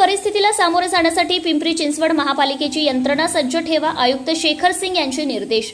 परिस्थितीला सामोरे जाण्यासाठी पिंपरी चिंचवड महापालिकेची यंत्रणा सज्ज ठेवा, आयुक्त शेखर सिंग यांचे निर्देश।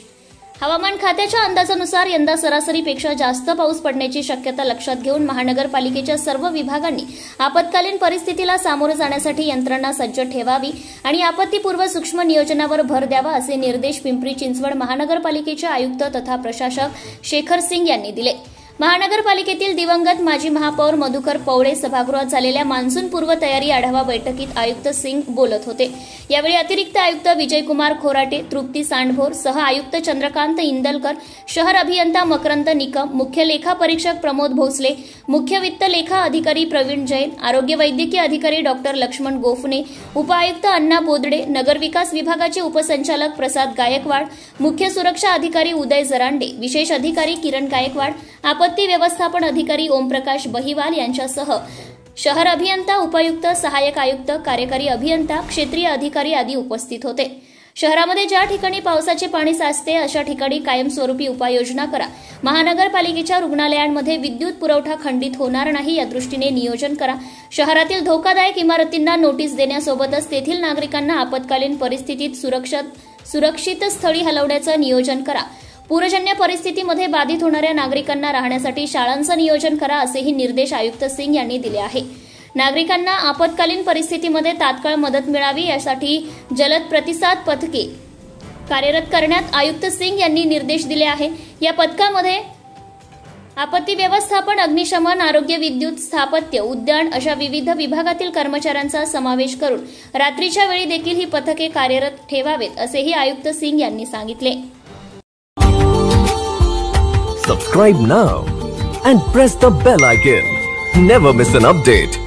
हवामान खात्याच्या अंदाजानुसार यंदा सरासरीपेक्षा जास्त पाऊस पडण्याची शक्यता लक्षात घेऊन महानगरपालिकेच्या सर्व विभागांनी आपत्कालीन परिस्थितीला सामोरे जाण्यासाठी यंत्रणा सज्ज ठेवावी आणि आपत्तीपूर्व सूक्ष्म नियोजनावर भर द्यावा असे निर्देश पिंपरी चिंचवड महानगरपालिकेचे आयुक्त तथा प्रशासक शेखर सिंग यांनी दिले। महानगरपालिकेतील दिवंगत माजी महापौर मधुकर पवळे सभागृहात झालेल्या मान्सून पूर्व तयारी आढावा बैठकीत आयुक्त सिंग बोलत होते। यावेळी अतिरिक्त आयुक्त विजयकुमार खोराटे, तृप्ती सांडभोर, सह आयुक्त चंद्रकांत इंदलकर, शहर अभियंता मकरंद निकम, मुख्य लेखा परीक्षक प्रमोद भोसले, मुख्य वित्त लेखा अधिकारी प्रवीण जैन, आरोग्य वैद्यकीय अधिकारी डॉक्टर लक्ष्मण गोफणे, उपायुक्त अण्णा बोदडे, नगरविकास विभागाचे उपसंचालक प्रसाद गायकवाड, मुख्य सुरक्षा अधिकारी उदय जरांडे, विशेष अधिकारी किरण गायकवाड, आपत्ती व्यवस्थापन अधिकारी ओमप्रकाश बहिवाल यांच्यासह शहर अभियंता, उपायुक्त, सहाय्यक आयुक्त, कार्यकारी अभियंता, क्षेत्रीय अधिकारी आदी उपस्थित होते। शहरामध्ये ज्या ठिकाणी पावसाचे पाणी साचते अशा ठिकाणी कायमस्वरूपी उपाययोजना करा। महानगरपालिकेच्या रुग्णालयांमध्ये विद्युत पुरवठा खंडित होणार नाही यादृष्टीने नियोजन करा। शहरातील धोकादायक इमारतींना नोटीस देण्यासोबतच तेथील नागरिकांना आपत्कालीन परिस्थितीत सुरक्षित स्थळी हलवण्याचं नियोजन करा। पूरजन्य परिस्थितीमध्ये बाधित होणाऱ्या नागरिकांना राहण्यासाठी शाळांचं नियोजन करा असेही निर्देश आयुक्त सिंग यांनी दिले आहे। नागरिकांना आपत्कालीन परिस्थितीमध्ये तात्काळ मदत मिळावी यासाठी जलद प्रतिसाद पथके कार्यरत करण्यात आयुक्त सिंग यांनी निर्देश दिले आहे। या पथकामध्ये आपत्ती व्यवस्थापन, अग्निशमन, आरोग्य, विद्युत, स्थापत्य, उद्यान अशा विविध विभागातील कर्मचाऱ्यांचा समावेश करून रात्रीच्या वेळी देखील ही पथके कार्यरत ठेवावेत असेही आयुक्त सिंग यांनी सांगितले। Subscribe now and press the bell icon. Never miss an update.